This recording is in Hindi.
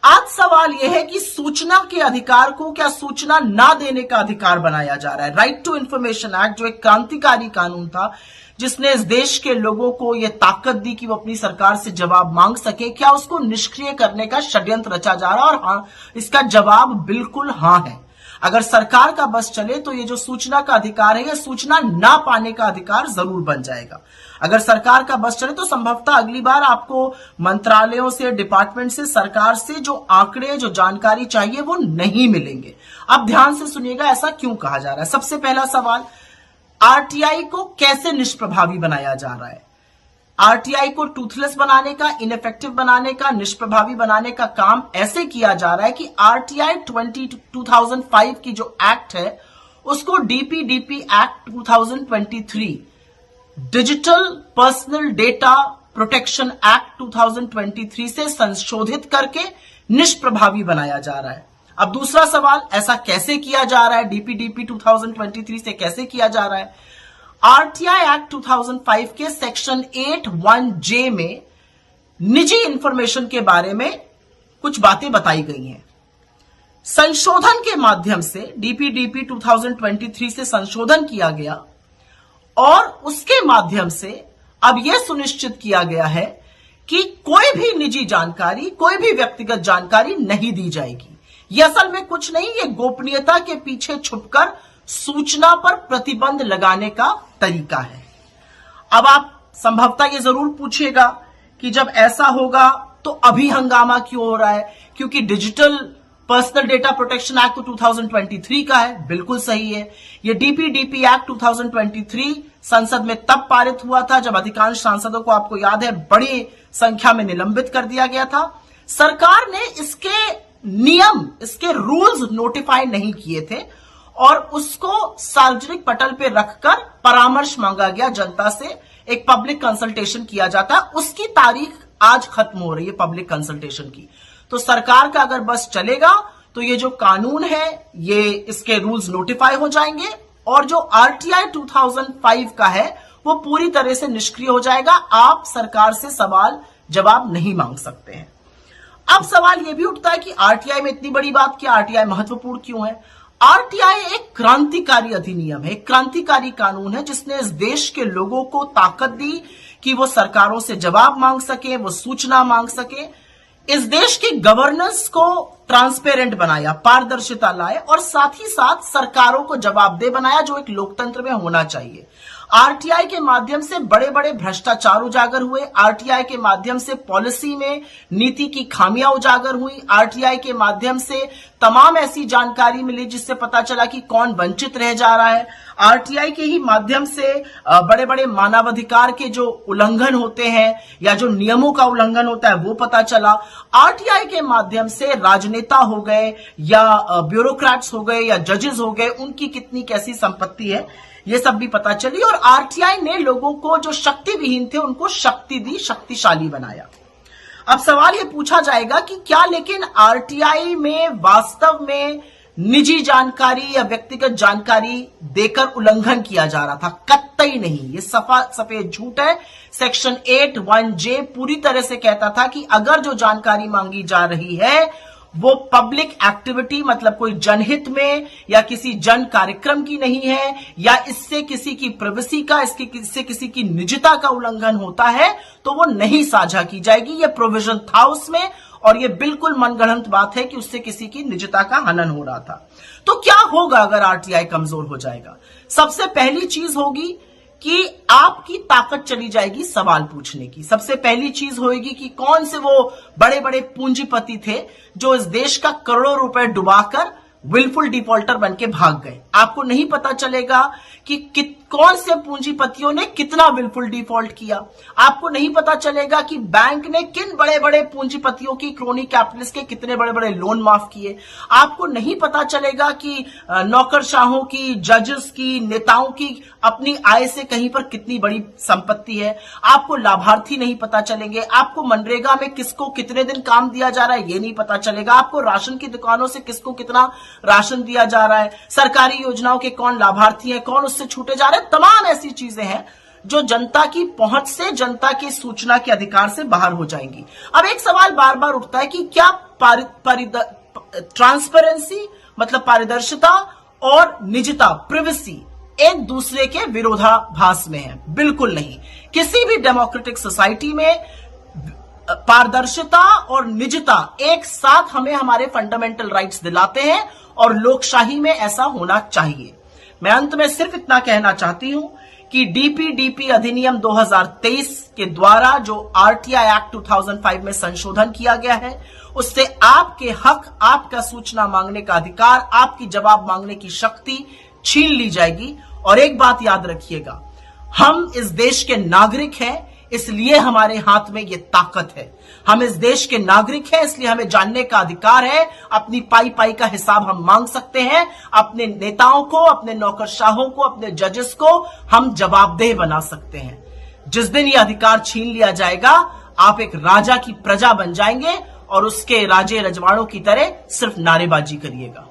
आज सवाल यह है कि सूचना के अधिकार को क्या सूचना ना देने का अधिकार बनाया जा रहा है। राइट टू इंफॉर्मेशन एक्ट जो एक क्रांतिकारी कानून था जिसने इस देश के लोगों को यह ताकत दी कि वो अपनी सरकार से जवाब मांग सके, क्या उसको निष्क्रिय करने का षड्यंत्र रचा जा रहा है? और हाँ, इसका जवाब बिल्कुल हाँ है। अगर सरकार का बस चले तो ये जो सूचना का अधिकार है, यह सूचना ना पाने का अधिकार जरूर बन जाएगा। अगर सरकार का बस चले तो संभवतः अगली बार आपको मंत्रालयों से, डिपार्टमेंट से, सरकार से जो आंकड़े, जो जानकारी चाहिए वो नहीं मिलेंगे। अब ध्यान से सुनिएगा ऐसा क्यों कहा जा रहा है। सबसे पहला सवाल, आरटीआई को कैसे निष्प्रभावी बनाया जा रहा है? आरटीआई को टूथलेस बनाने का, इनइफेक्टिव बनाने का, निष्प्रभावी बनाने का काम ऐसे किया जा रहा है कि आरटीआई 2005 की जो एक्ट है उसको DPDP act 2023, digital personal data protection act 2023 से संशोधित करके निष्प्रभावी बनाया जा रहा है। अब दूसरा सवाल, ऐसा कैसे किया जा रहा है? डीपीडीपी 2023 से कैसे किया जा रहा है? आरटीआई एक्ट 2005 के सेक्शन 8(1)J में निजी इंफॉर्मेशन के बारे में कुछ बातें बताई गई हैं। संशोधन के माध्यम से डीपीडीपी 2023 से संशोधन किया गया और उसके माध्यम से अब यह सुनिश्चित किया गया है कि कोई भी निजी जानकारी, कोई भी व्यक्तिगत जानकारी नहीं दी जाएगी। यह असल में कुछ नहीं, ये गोपनीयता के पीछे छुपकर सूचना पर प्रतिबंध लगाने का तरीका है। अब आप संभवतः ये जरूर पूछेगा कि जब ऐसा होगा तो अभी हंगामा क्यों हो रहा है? क्योंकि digital personal data protection act तो 2023 का है। बिल्कुल सही है। ये डीपीडीपी एक्ट 2023 संसद में तब पारित हुआ था जब अधिकांश सांसदों को, आपको याद है, बड़ी संख्या में निलंबित कर दिया गया था। सरकार ने इसके नियम, इसके रूल्स नोटिफाई नहीं किए थे और उसको सार्वजनिक पटल पे रखकर परामर्श मांगा गया जनता से। एक पब्लिक कंसल्टेशन किया जाता है, उसकी तारीख आज खत्म हो रही है पब्लिक कंसल्टेशन की। तो सरकार का अगर बस चलेगा तो ये जो कानून है, ये इसके रूल्स नोटिफाई हो जाएंगे और जो आरटीआई 2005 का है वो पूरी तरह से निष्क्रिय हो जाएगा। आप सरकार से सवाल जवाब नहीं मांग सकते हैं। अब सवाल यह भी उठता है कि आरटीआई में इतनी बड़ी बात क्या, आरटीआई महत्वपूर्ण क्यों है? आरटीआई एक क्रांतिकारी अधिनियम है, एक क्रांतिकारी कानून है जिसने इस देश के लोगों को ताकत दी कि वो सरकारों से जवाब मांग सके, वो सूचना मांग सके। इस देश की गवर्नेंस को ट्रांसपेरेंट बनाया, पारदर्शिता लाए और साथ ही साथ सरकारों को जवाबदेह बनाया, जो एक लोकतंत्र में होना चाहिए। आरटीआई के माध्यम से बड़े बड़े भ्रष्टाचार उजागर हुए। आरटीआई के माध्यम से पॉलिसी में नीति की खामियां उजागर हुई। आरटीआई के माध्यम से तमाम ऐसी जानकारी मिली जिससे पता चला कि कौन वंचित रह जा रहा है। आरटीआई के ही माध्यम से बड़े बड़े मानवाधिकार के जो उल्लंघन होते हैं या जो नियमों का उल्लंघन होता है वो पता चला। आरटीआई के माध्यम से राजनेता हो गए या ब्यूरोक्रेट्स हो गए या जजेस हो गए, उनकी कितनी कैसी संपत्ति है ये सब भी पता चली। और आरटीआई ने लोगों को जो शक्ति विहीन थे उनको शक्ति दी, शक्तिशाली बनाया। अब सवाल ये पूछा जाएगा कि क्या लेकिन आरटीआई में वास्तव में निजी जानकारी या व्यक्तिगत जानकारी देकर उल्लंघन किया जा रहा था? कतई नहीं, ये सफा सफेद झूठ है। सेक्शन 8(1)J पूरी तरह से कहता था कि अगर जो जानकारी मांगी जा रही है वो पब्लिक एक्टिविटी, मतलब कोई जनहित में या किसी जन कार्यक्रम की नहीं है या इससे किसी की प्राइवेसी का, इससे किसी की निजता का उल्लंघन होता है तो वो नहीं साझा की जाएगी। ये प्रोविजन था उसमें और ये बिल्कुल मनगढ़ंत बात है कि उससे किसी की निजता का हनन हो रहा था। तो क्या होगा अगर आरटीआई कमजोर हो जाएगा? सबसे पहली चीज होगी कि आपकी ताकत चली जाएगी सवाल पूछने की। सबसे पहली चीज होगी कि कौन से वो बड़े बड़े पूंजीपति थे जो इस देश का करोड़ों रुपए डुबाकर विलफुल डिफॉल्टर बन के भाग गए। आपको नहीं पता चलेगा कि कौन से पूंजीपतियों ने कितना विलफुल डिफॉल्ट किया। आपको नहीं पता चलेगा कि बैंक ने किन बड़े बड़े पूंजीपतियों की, क्रोनी कैपिटलिस्ट के कितने बड़े बड़े लोन माफ किए। आपको नहीं पता चलेगा कि नौकरशाहों की, जजेस की, नेताओं की अपनी आय से कहीं पर कितनी बड़ी संपत्ति है। आपको लाभार्थी नहीं पता चलेंगे। आपको मनरेगा में किसको कितने दिन काम दिया जा रहा है ये नहीं पता चलेगा। आपको राशन की दुकानों से किसको कितना राशन दिया जा रहा है, सरकारी योजनाओं के कौन लाभार्थी है, कौन उससे छूटे जा रहे हैं। तमाम ऐसी चीजें हैं जो जनता की पहुंच से, जनता की सूचना के अधिकार से बाहर हो जाएंगी। अब एक सवाल बार बार उठता है कि क्या ट्रांसपेरेंसी मतलब पारदर्शिता और निजता प्रिवेसी एक दूसरे के विरोधाभास में है? बिल्कुल नहीं। किसी भी डेमोक्रेटिक सोसाइटी में पारदर्शिता और निजता एक साथ हमें हमारे फंडामेंटल राइट्स दिलाते हैं और लोकशाही में ऐसा होना चाहिए। मैं अंत में सिर्फ इतना कहना चाहती हूं कि डीपीडीपी अधिनियम 2023 के द्वारा जो आरटीआई एक्ट 2005 में संशोधन किया गया है, उससे आपके हक, आपका सूचना मांगने का अधिकार, आपकी जवाब मांगने की शक्ति छीन ली जाएगी। और एक बात याद रखिएगा, हम इस देश के नागरिक हैं, इसलिए हमारे हाथ में ये ताकत है। हम इस देश के नागरिक हैं, इसलिए हमें जानने का अधिकार है। अपनी पाई पाई का हिसाब हम मांग सकते हैं। अपने नेताओं को, अपने नौकरशाहों को, अपने जजेस को हम जवाबदेह बना सकते हैं। जिस दिन ये अधिकार छीन लिया जाएगा, आप एक राजा की प्रजा बन जाएंगे और उसके राजे रजवाड़ों की तरह सिर्फ नारेबाजी करिएगा।